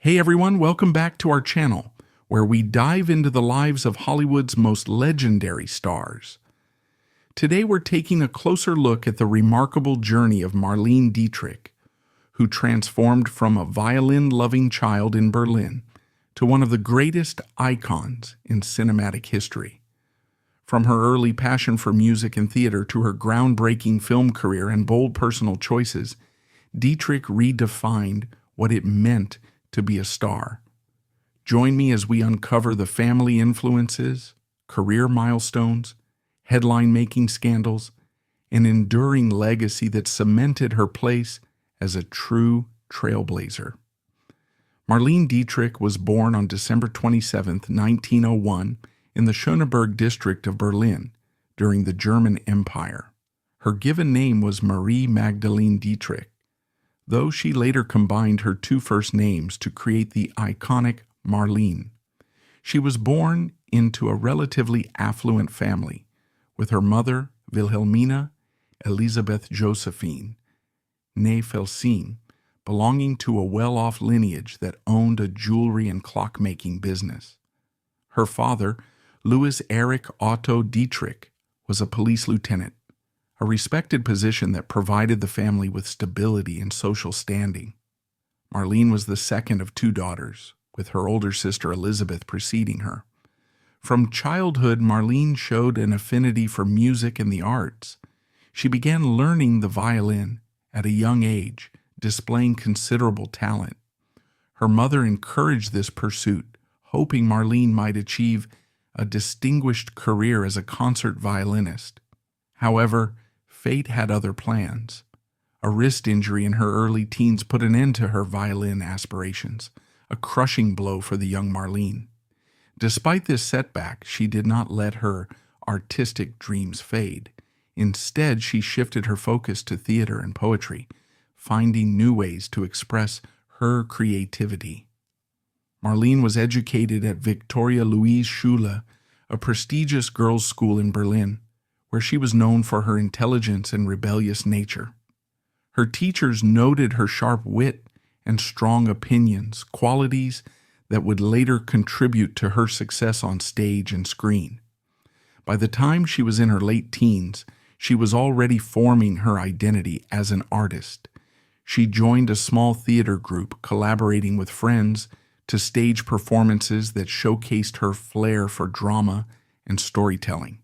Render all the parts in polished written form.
Hey everyone, welcome back to our channel, where we dive into the lives of Hollywood's most legendary stars. Today we're taking a closer look at the remarkable journey of Marlene Dietrich, who transformed from a violin-loving child in Berlin to one of the greatest icons in cinematic history. From her early passion for music and theater to her groundbreaking film career and bold personal choices, Dietrich redefined what it meant to be a star. Join me as we uncover the family influences, career milestones, headline-making scandals, an enduring legacy that cemented her place as a true trailblazer. Marlene Dietrich was born on December 27, 1901, in the Schöneberg district of Berlin during the German Empire. Her given name was Marie Magdalene Dietrich, though she later combined her two first names to create the iconic Marlene. She was born into a relatively affluent family, with her mother, Wilhelmina Elisabeth Josephine, née Felsin, belonging to a well-off lineage that owned a jewelry and clock-making business. Her father, Louis Erich Otto Dietrich, was a police lieutenant, a respected position that provided the family with stability and social standing. Marlene was the second of two daughters, with her older sister Elizabeth preceding her. From childhood, Marlene showed an affinity for music and the arts. She began learning the violin at a young age, displaying considerable talent. Her mother encouraged this pursuit, hoping Marlene might achieve a distinguished career as a concert violinist. However, fate had other plans. A wrist injury in her early teens put an end to her violin aspirations, a crushing blow for the young Marlene. Despite this setback, she did not let her artistic dreams fade. Instead, she shifted her focus to theater and poetry, finding new ways to express her creativity. Marlene was educated at Victoria Louise Schule, a prestigious girls' school in Berlin, where she was known for her intelligence and rebellious nature. Her teachers noted her sharp wit and strong opinions, qualities that would later contribute to her success on stage and screen. By the time she was in her late teens, she was already forming her identity as an artist. She joined a small theater group, collaborating with friends to stage performances that showcased her flair for drama and storytelling.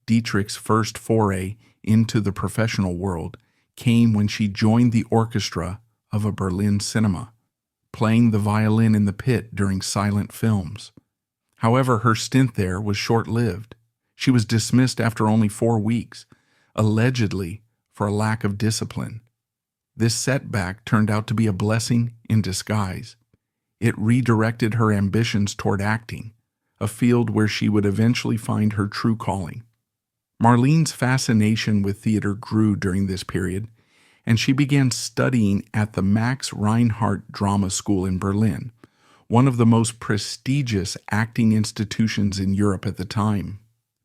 Dietrich's first foray into the professional world came when she joined the orchestra of a Berlin cinema, playing the violin in the pit during silent films. However, her stint there was short-lived. She was dismissed after only 4 weeks, allegedly for a lack of discipline. This setback turned out to be a blessing in disguise. It redirected her ambitions toward acting, a field where she would eventually find her true calling. Marlene's fascination with theater grew during this period, and she began studying at the Max Reinhardt Drama School in Berlin, one of the most prestigious acting institutions in Europe at the time.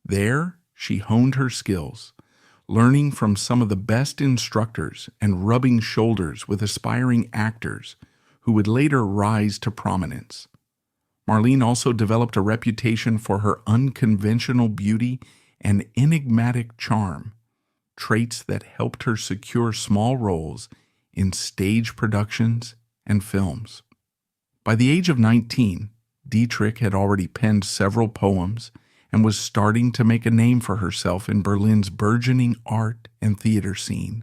There, she honed her skills, learning from some of the best instructors and rubbing shoulders with aspiring actors who would later rise to prominence. Marlene also developed a reputation for her unconventional beauty and enigmatic charm, traits that helped her secure small roles in stage productions and films. By the age of 19, Dietrich had already penned several poems and was starting to make a name for herself in Berlin's burgeoning art and theater scene.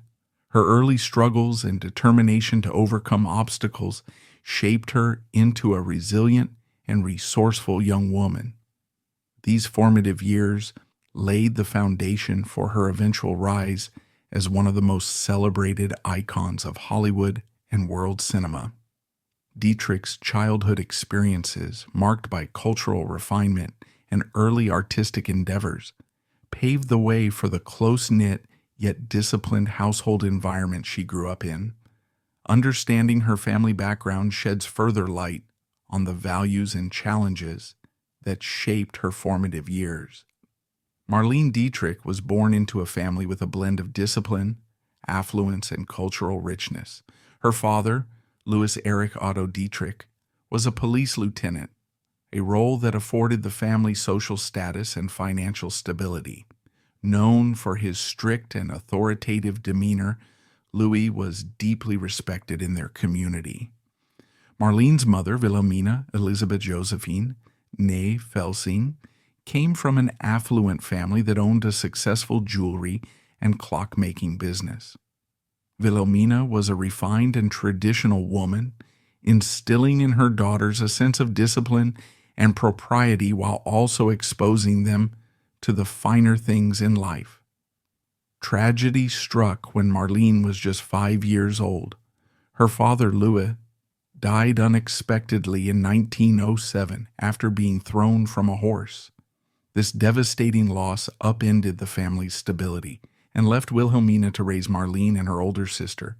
Her early struggles and determination to overcome obstacles shaped her into a resilient and resourceful young woman. These formative years laid the foundation for her eventual rise as one of the most celebrated icons of Hollywood and world cinema. Dietrich's childhood experiences, marked by cultural refinement and early artistic endeavors, paved the way for the close-knit yet disciplined household environment she grew up in. Understanding her family background sheds further light on the values and challenges that shaped her formative years. Marlene Dietrich was born into a family with a blend of discipline, affluence, and cultural richness. Her father, Louis Erich Otto Dietrich, was a police lieutenant, a role that afforded the family social status and financial stability. Known for his strict and authoritative demeanor, Louis was deeply respected in their community. Marlene's mother, Wilhelmina Elisabeth Josephine, née Felsing, came from an affluent family that owned a successful jewelry and clock-making business. Wilhelmina was a refined and traditional woman, instilling in her daughters a sense of discipline and propriety while also exposing them to the finer things in life. Tragedy struck when Marlene was just 5 years old. Her father, Louis, died unexpectedly in 1907 after being thrown from a horse. This devastating loss upended the family's stability and left Wilhelmina to raise Marlene and her older sister,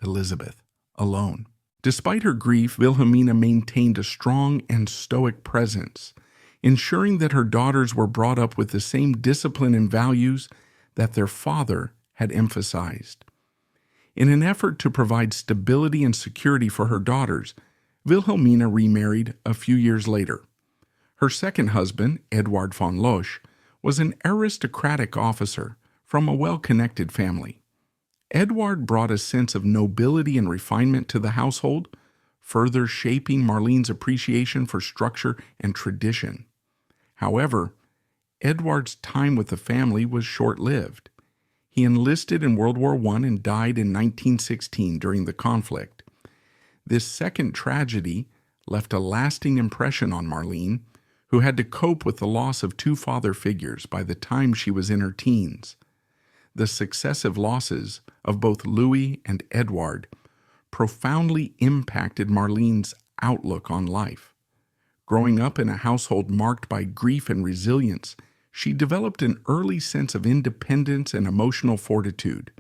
Elizabeth, alone. Despite her grief, Wilhelmina maintained a strong and stoic presence, ensuring that her daughters were brought up with the same discipline and values that their father had emphasized. In an effort to provide stability and security for her daughters, Wilhelmina remarried a few years later. Her second husband, Eduard von Losch, was an aristocratic officer from a well-connected family. Eduard brought a sense of nobility and refinement to the household, further shaping Marlene's appreciation for structure and tradition. However, Eduard's time with the family was short-lived. He enlisted in World War I and died in 1916 during the conflict. This second tragedy left a lasting impression on Marlene, who had to cope with the loss of two father figures by the time she was in her teens. The successive losses of both Louis and Eduard profoundly impacted Marlene's outlook on life. Growing up in a household marked by grief and resilience, she developed an early sense of independence and emotional fortitude.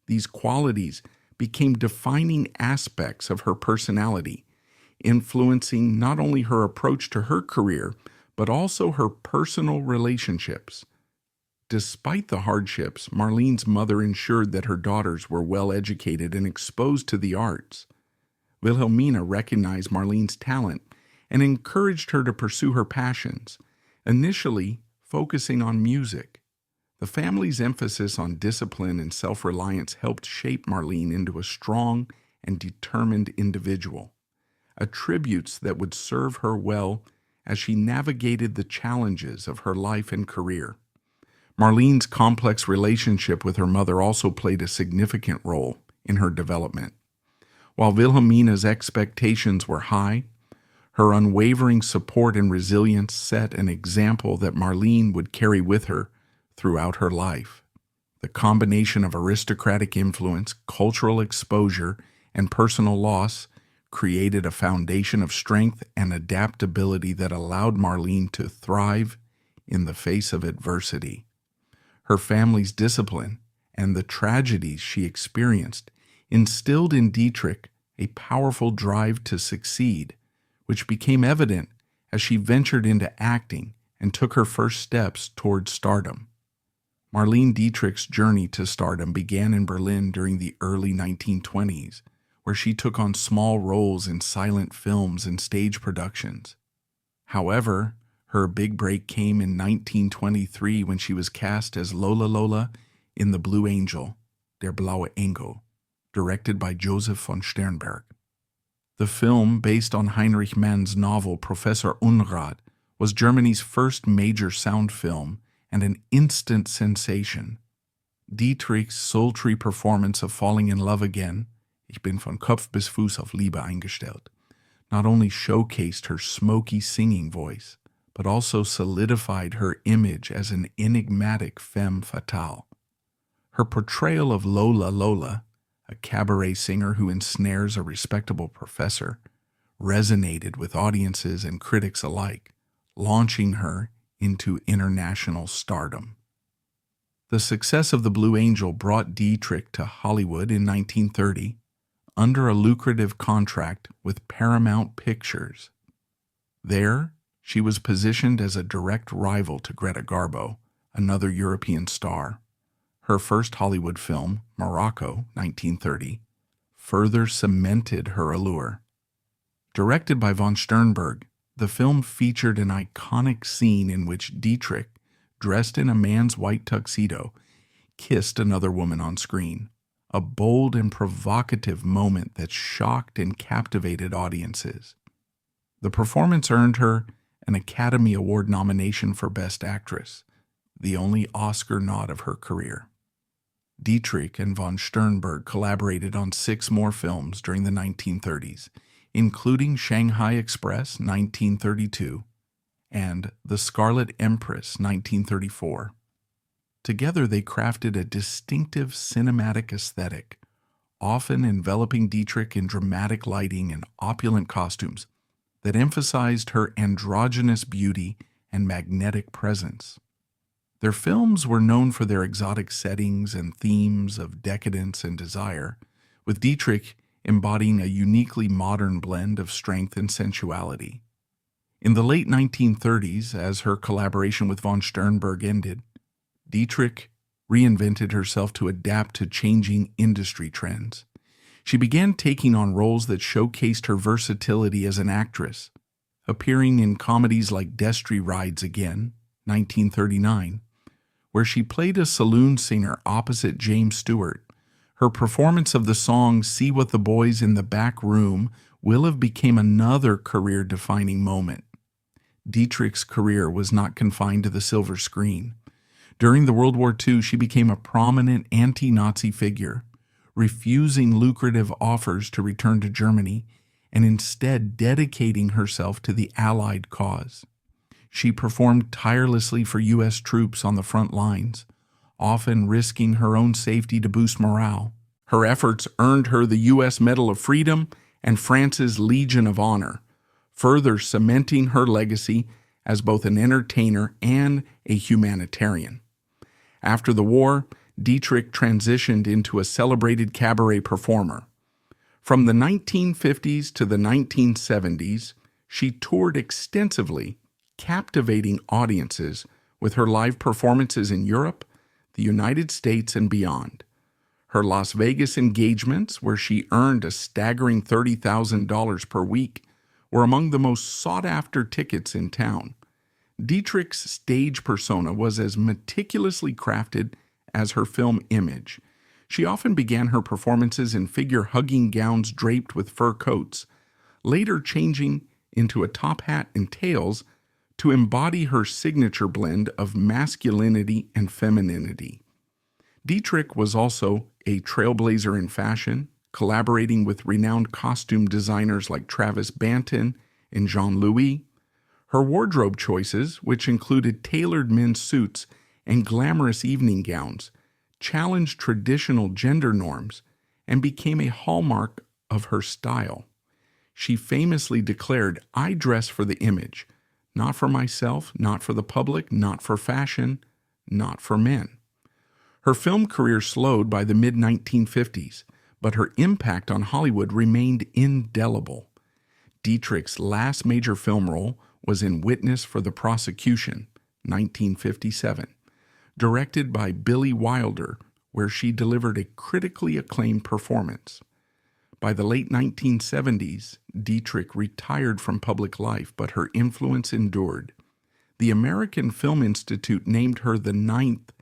These qualities became defining aspects of her personality, influencing not only her approach to her career, but also her personal relationships. Despite the hardships, Marlene's mother ensured that her daughters were well educated and exposed to the arts. Wilhelmina recognized Marlene's talent and encouraged her to pursue her passions, initially focusing on music. The family's emphasis on discipline and self-reliance helped shape Marlene into a strong and determined individual, attributes that would serve her well as she navigated the challenges of her life and career. Marlene's complex relationship with her mother also played a significant role in her development. While Wilhelmina's expectations were high, her unwavering support and resilience set an example that Marlene would carry with her throughout her life. The combination of aristocratic influence, cultural exposure, and personal loss created a foundation of strength and adaptability that allowed Marlene to thrive in the face of adversity. Her family's discipline and the tragedies she experienced instilled in Dietrich a powerful drive to succeed, which became evident as she ventured into acting and took her first steps toward stardom. Marlene Dietrich's journey to stardom began in Berlin during the early 1920s, where she took on small roles in silent films and stage productions. However, her big break came in 1923 when she was cast as Lola Lola in The Blue Angel, Der blaue Engel, directed by Joseph von Sternberg. The film, based on Heinrich Mann's novel Professor Unrat, was Germany's first major sound film and an instant sensation. Dietrich's sultry performance of Falling in Love Again, Ich bin von Kopf bis Fuß auf Liebe eingestellt, not only showcased her smoky singing voice, but also solidified her image as an enigmatic femme fatale. Her portrayal of Lola Lola, a cabaret singer who ensnares a respectable professor, resonated with audiences and critics alike, launching her into international stardom. The success of The Blue Angel brought Dietrich to Hollywood in 1930 under a lucrative contract with Paramount Pictures. There, she was positioned as a direct rival to Greta Garbo, another European star. Her first Hollywood film, Morocco, 1930, further cemented her allure. Directed by von Sternberg, the film featured an iconic scene in which Dietrich, dressed in a man's white tuxedo, kissed another woman on screen. A bold and provocative moment that shocked and captivated audiences. The performance earned her an Academy Award nomination for Best Actress, the only Oscar nod of her career. Dietrich and von Sternberg collaborated on 6 more films during the 1930s, including Shanghai Express 1932 and The Scarlet Empress 1934. Together they crafted a distinctive cinematic aesthetic, often enveloping Dietrich in dramatic lighting and opulent costumes that emphasized her androgynous beauty and magnetic presence. Their films were known for their exotic settings and themes of decadence and desire, with Dietrich embodying a uniquely modern blend of strength and sensuality. In the late 1930s, as her collaboration with von Sternberg ended, Dietrich reinvented herself to adapt to changing industry trends. She began taking on roles that showcased her versatility as an actress, appearing in comedies like Destry Rides Again, 1939, where she played a saloon singer opposite James Stewart. Her performance of the song See What the Boys in the Back Room will have become another career-defining moment. Dietrich's career was not confined to the silver screen. During the World War II, she became a prominent anti-Nazi figure, refusing lucrative offers to return to Germany and instead dedicating herself to the Allied cause. She performed tirelessly for U.S. troops on the front lines, often risking her own safety to boost morale. Her efforts earned her the U.S. Medal of Freedom and France's Legion of Honor, further cementing her legacy as both an entertainer and a humanitarian. After the war, Dietrich transitioned into a celebrated cabaret performer. From the 1950s to the 1970s, she toured extensively, captivating audiences with her live performances in Europe, the United States, and beyond. Her Las Vegas engagements, where she earned a staggering $30,000 per week, were among the most sought-after tickets in town. Dietrich's stage persona was as meticulously crafted as her film image. She often began her performances in figure-hugging gowns draped with fur coats, later changing into a top hat and tails to embody her signature blend of masculinity and femininity. Dietrich was also a trailblazer in fashion, collaborating with renowned costume designers like Travis Banton and Jean-Louis. Her wardrobe choices, which included tailored men's suits and glamorous evening gowns, challenged traditional gender norms and became a hallmark of her style. She famously declared, "I dress for the image, not for myself, not for the public, not for fashion, not for men." Her film career slowed by the mid-1950s, but her impact on Hollywood remained indelible. Dietrich's last major film role was in Witness for the Prosecution, 1957, directed by Billy Wilder, where she delivered a critically acclaimed performance. By the late 1970s, Dietrich retired from public life, but her influence endured. The American Film Institute named her the 9th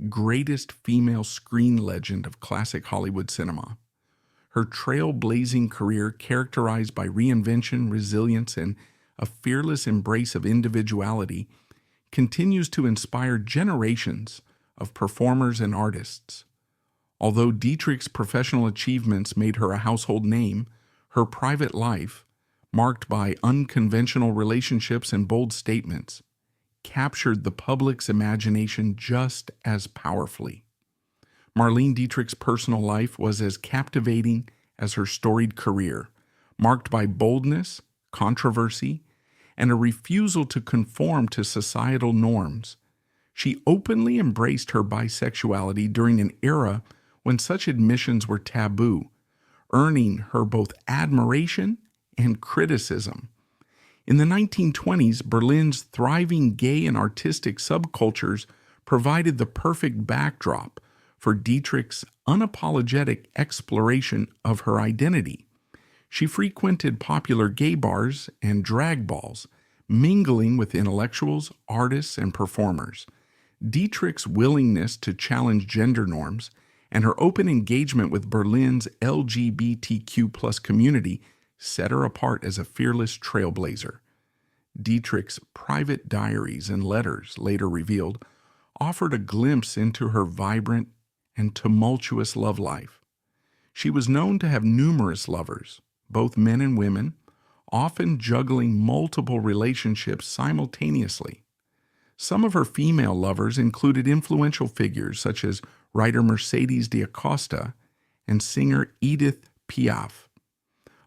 greatest female screen legend of classic Hollywood cinema. Her trailblazing career, characterized by reinvention, resilience, and a fearless embrace of individuality, continues to inspire generations of performers and artists. Although Dietrich's professional achievements made her a household name, her private life, marked by unconventional relationships and bold statements, captured the public's imagination just as powerfully. Marlene Dietrich's personal life was as captivating as her storied career, marked by boldness, controversy, and a refusal to conform to societal norms. She openly embraced her bisexuality during an era when such admissions were taboo, earning her both admiration and criticism. In the 1920s, Berlin's thriving gay and artistic subcultures provided the perfect backdrop for Dietrich's unapologetic exploration of her identity. She frequented popular gay bars and drag balls, mingling with intellectuals, artists, and performers. Dietrich's willingness to challenge gender norms and her open engagement with Berlin's LGBTQ+ community set her apart as a fearless trailblazer. Dietrich's private diaries and letters, later revealed, offered a glimpse into her vibrant and tumultuous love life. She was known to have numerous lovers, both men and women, often juggling multiple relationships simultaneously. Some of her female lovers included influential figures such as writer Mercedes d'Acosta and singer Edith Piaf.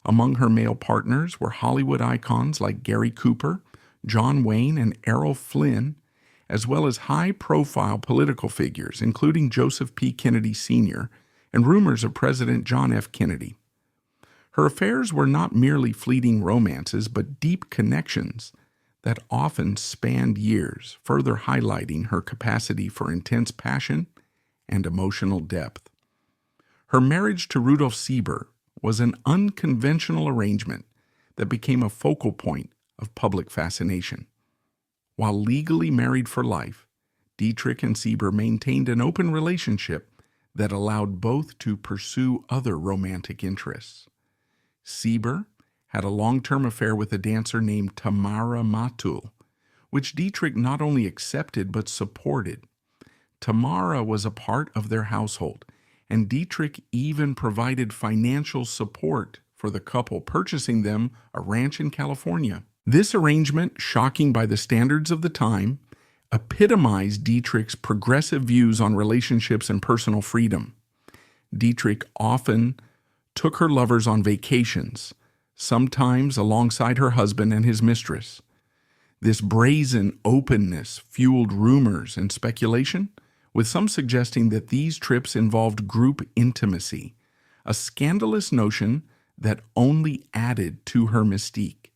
Among her male partners were Hollywood icons like Gary Cooper, John Wayne, and Errol Flynn, as well as high-profile political figures, including Joseph P. Kennedy Sr. and rumors of President John F. Kennedy. Her affairs were not merely fleeting romances, but deep connections that often spanned years, further highlighting her capacity for intense passion and emotional depth. Her marriage to Rudolf Sieber was an unconventional arrangement that became a focal point of public fascination. While legally married for life, Dietrich and Sieber maintained an open relationship that allowed both to pursue other romantic interests. Sieber had a long-term affair with a dancer named Tamara Matul, which Dietrich not only accepted but supported. Tamara was a part of their household, and Dietrich even provided financial support for the couple, purchasing them a ranch in California. This arrangement, shocking by the standards of the time, epitomized Dietrich's progressive views on relationships and personal freedom. Dietrich often took her lovers on vacations, sometimes alongside her husband and his mistress. This brazen openness fueled rumors and speculation, with some suggesting that these trips involved group intimacy, a scandalous notion that only added to her mystique.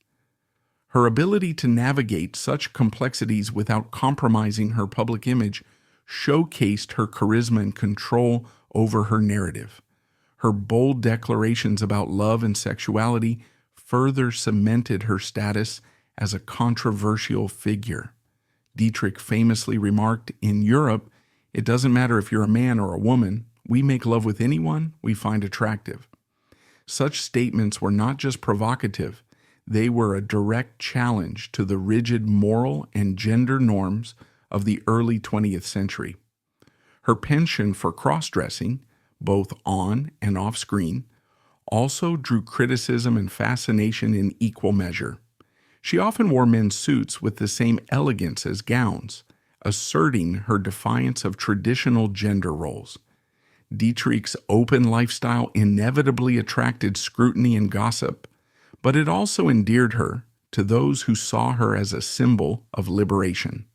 Her ability to navigate such complexities without compromising her public image showcased her charisma and control over her narrative. Her bold declarations about love and sexuality further cemented her status as a controversial figure. Dietrich famously remarked, "In Europe, it doesn't matter if you're a man or a woman, we make love with anyone we find attractive." Such statements were not just provocative, they were a direct challenge to the rigid moral and gender norms of the early 20th century. Her penchant for cross-dressing, both on and off screen, also drew criticism and fascination in equal measure. She often wore men's suits with the same elegance as gowns, asserting her defiance of traditional gender roles. Dietrich's open lifestyle inevitably attracted scrutiny and gossip, but it also endeared her to those who saw her as a symbol of liberation.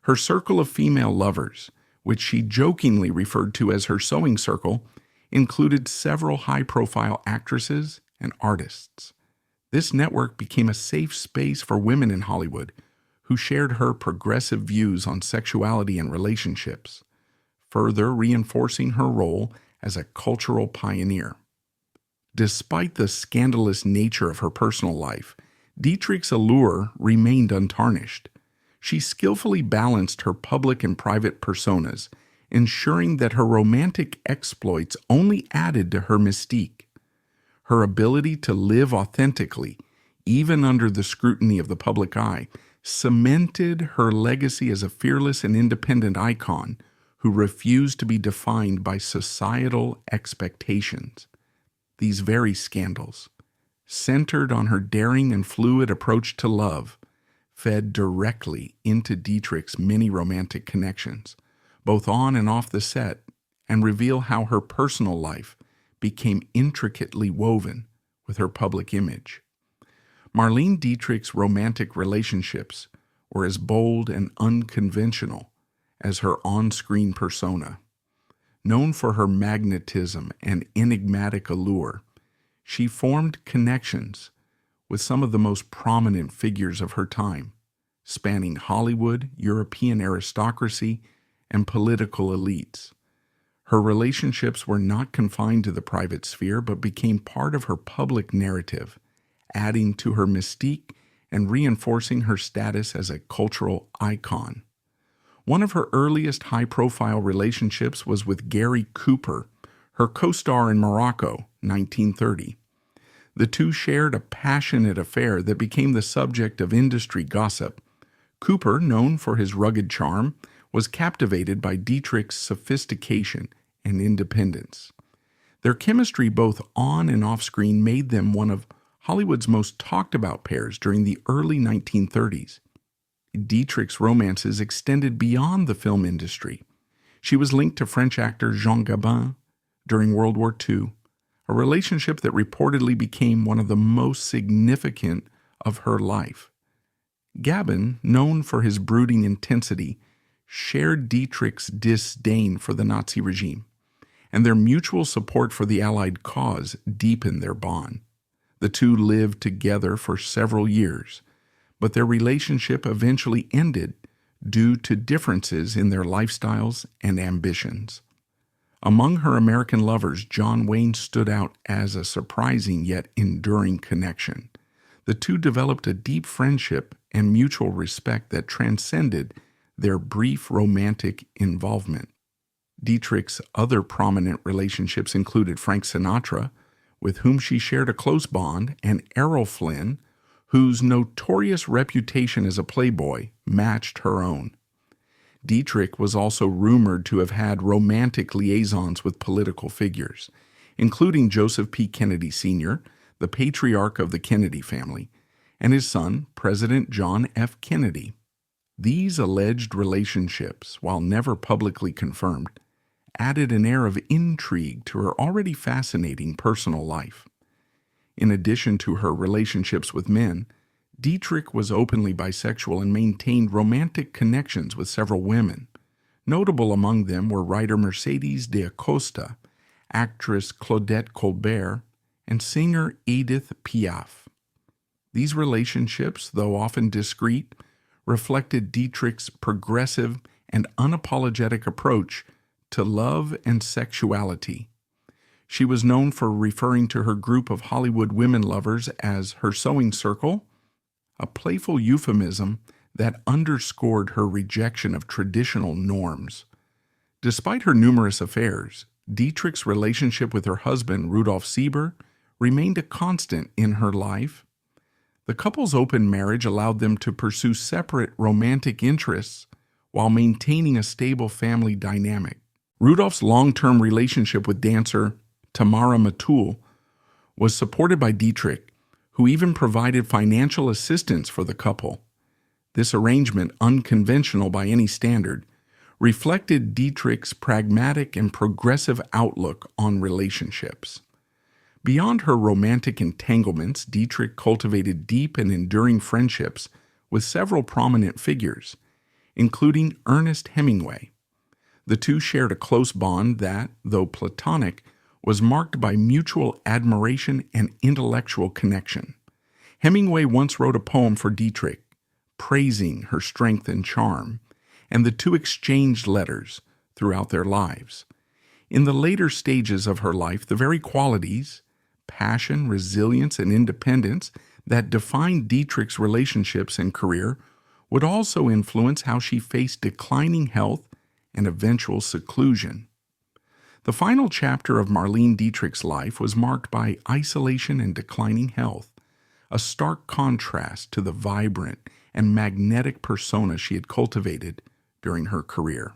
Her circle of female lovers, which she jokingly referred to as her sewing circle, included several high-profile actresses and artists. This network became a safe space for women in Hollywood who shared her progressive views on sexuality and relationships, further reinforcing her role as a cultural pioneer. Despite the scandalous nature of her personal life, Dietrich's allure remained untarnished. She skillfully balanced her public and private personas, ensuring that her romantic exploits only added to her mystique. Her ability to live authentically, even under the scrutiny of the public eye, cemented her legacy as a fearless and independent icon who refused to be defined by societal expectations. These very scandals, centered on her daring and fluid approach to love, fed directly into Dietrich's many romantic connections, both on and off the set, and reveal how her personal life became intricately woven with her public image. Marlene Dietrich's romantic relationships were as bold and unconventional as her on-screen persona. Known for her magnetism and enigmatic allure, she formed connections with some of the most prominent figures of her time, spanning Hollywood, European aristocracy, and political elites. Her relationships were not confined to the private sphere but became part of her public narrative, adding to her mystique and reinforcing her status as a cultural icon. One of her earliest high-profile relationships was with Gary Cooper, her co-star in Morocco, 1930. The two shared a passionate affair that became the subject of industry gossip. Cooper, known for his rugged charm, was captivated by Dietrich's sophistication and independence. Their chemistry both on and off-screen made them one of Hollywood's most talked-about pairs during the early 1930s. Dietrich's romances extended beyond the film industry. She was linked to French actor Jean Gabin during World War II, a relationship that reportedly became one of the most significant of her life. Gabin, known for his brooding intensity, shared Dietrich's disdain for the Nazi regime, and their mutual support for the Allied cause deepened their bond. The two lived together for several years, but their relationship eventually ended due to differences in their lifestyles and ambitions. Among her American lovers, John Wayne stood out as a surprising yet enduring connection. The two developed a deep friendship and mutual respect that transcended their brief romantic involvement. Dietrich's other prominent relationships included Frank Sinatra, with whom she shared a close bond, and Errol Flynn, whose notorious reputation as a playboy matched her own. Dietrich was also rumored to have had romantic liaisons with political figures, including Joseph P. Kennedy Sr., the patriarch of the Kennedy family, and his son, President John F. Kennedy. These alleged relationships, while never publicly confirmed, added an air of intrigue to her already fascinating personal life. In addition to her relationships with men, Dietrich was openly bisexual and maintained romantic connections with several women. Notable among them were writer Mercedes de Acosta, actress Claudette Colbert, and singer Edith Piaf. These relationships, though often discreet, reflected Dietrich's progressive and unapologetic approach to love and sexuality. She was known for referring to her group of Hollywood women lovers as her sewing circle, a playful euphemism that underscored her rejection of traditional norms. Despite her numerous affairs, Dietrich's relationship with her husband, Rudolf Sieber, remained a constant in her life. The couple's open marriage allowed them to pursue separate romantic interests while maintaining a stable family dynamic. Rudolph's long-term relationship with dancer Tamara Matul was supported by Dietrich, who even provided financial assistance for the couple. This arrangement, unconventional by any standard, reflected Dietrich's pragmatic and progressive outlook on relationships. Beyond her romantic entanglements, Dietrich cultivated deep and enduring friendships with several prominent figures, including Ernest Hemingway. The two shared a close bond that, though platonic, was marked by mutual admiration and intellectual connection. Hemingway once wrote a poem for Dietrich, praising her strength and charm, and the two exchanged letters throughout their lives. In the later stages of her life, the very qualities, passion, resilience, and independence that defined Dietrich's relationships and career would also influence how she faced declining health and eventual seclusion. The final chapter of Marlene Dietrich's life was marked by isolation and declining health, a stark contrast to the vibrant and magnetic persona she had cultivated during her career.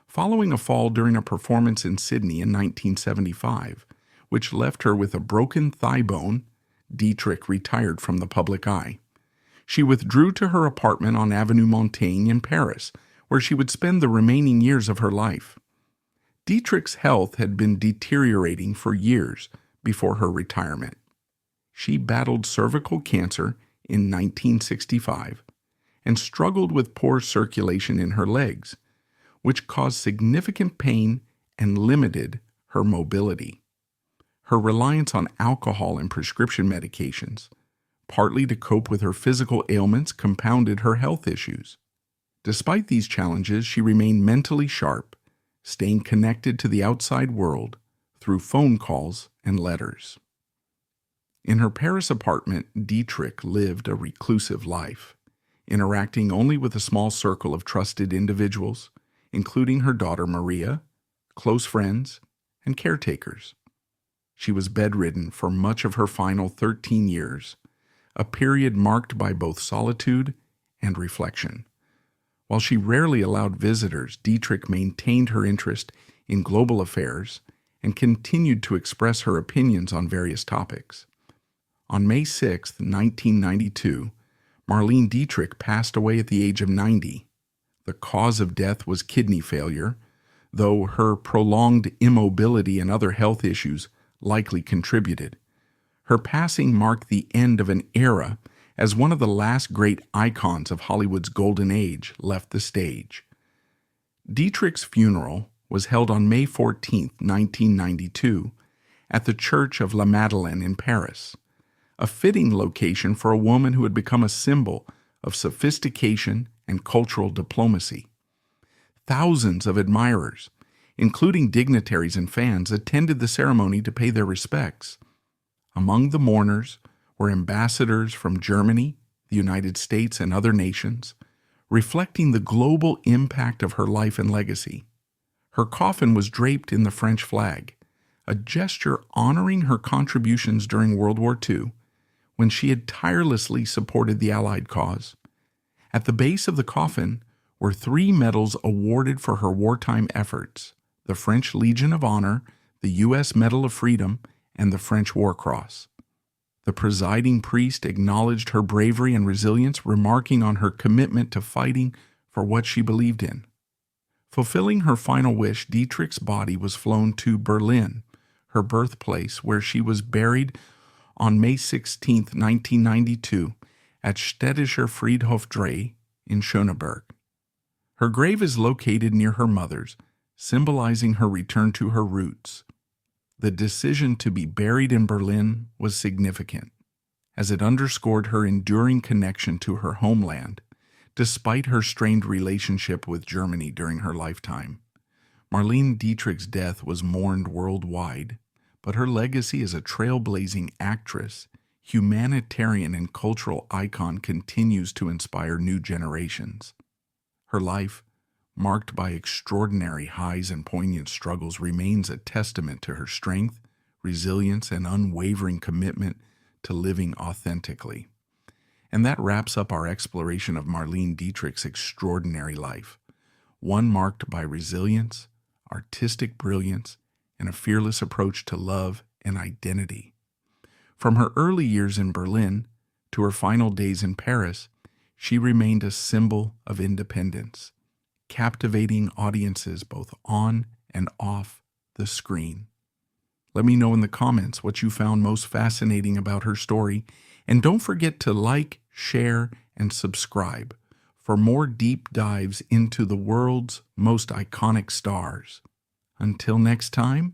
Following a fall during a performance in Sydney in 1975, which left her with a broken thigh bone, Dietrich retired from the public eye. She withdrew to her apartment on Avenue Montaigne in Paris, where she would spend the remaining years of her life. Dietrich's health had been deteriorating for years before her retirement. She battled cervical cancer in 1965 and struggled with poor circulation in her legs, which caused significant pain and limited her mobility. Her reliance on alcohol and prescription medications, partly to cope with her physical ailments, compounded her health issues. Despite these challenges, she remained mentally sharp, staying connected to the outside world through phone calls and letters. In her Paris apartment, Dietrich lived a reclusive life, interacting only with a small circle of trusted individuals, including her daughter Maria, close friends, and caretakers. She was bedridden for much of her final 13 years, a period marked by both solitude and reflection. While she rarely allowed visitors, Dietrich maintained her interest in global affairs and continued to express her opinions on various topics. On May 6, 1992, Marlene Dietrich passed away at the age of 90. The cause of death was kidney failure, though her prolonged immobility and other health issues likely contributed. Her passing marked the end of an era as one of the last great icons of Hollywood's golden age left the stage. Dietrich's funeral was held on May 14, 1992, at the Church of La Madeleine in Paris, a fitting location for a woman who had become a symbol of sophistication and cultural diplomacy. Thousands of admirers, including dignitaries and fans, attended the ceremony to pay their respects. Among the mourners were ambassadors from Germany, the United States, and other nations, reflecting the global impact of her life and legacy. Her coffin was draped in the French flag, a gesture honoring her contributions during World War II, when she had tirelessly supported the Allied cause. At the base of the coffin were 3 medals awarded for her wartime efforts: the French Legion of Honor, the U.S. Medal of Freedom, and the French War Cross. The presiding priest acknowledged her bravery and resilience, remarking on her commitment to fighting for what she believed in. Fulfilling her final wish, Dietrich's body was flown to Berlin, her birthplace, where she was buried on May 16, 1992, at Städtischer Friedhof Dreh in Schöneberg. Her grave is located near her mother's, symbolizing her return to her roots. The decision to be buried in Berlin was significant, as it underscored her enduring connection to her homeland, despite her strained relationship with Germany during her lifetime. Marlene Dietrich's death was mourned worldwide, but her legacy as a trailblazing actress, humanitarian, and cultural icon continues to inspire new generations. Her life, marked by extraordinary highs and poignant struggles, remains a testament to her strength, resilience, and unwavering commitment to living authentically. And that wraps up our exploration of Marlene Dietrich's extraordinary life, one marked by resilience, artistic brilliance, and a fearless approach to love and identity. From her early years in Berlin to her final days in Paris, she remained a symbol of independence, captivating audiences both on and off the screen. Let me know in the comments what you found most fascinating about her story, and don't forget to like, share, and subscribe for more deep dives into the world's most iconic stars. Until next time,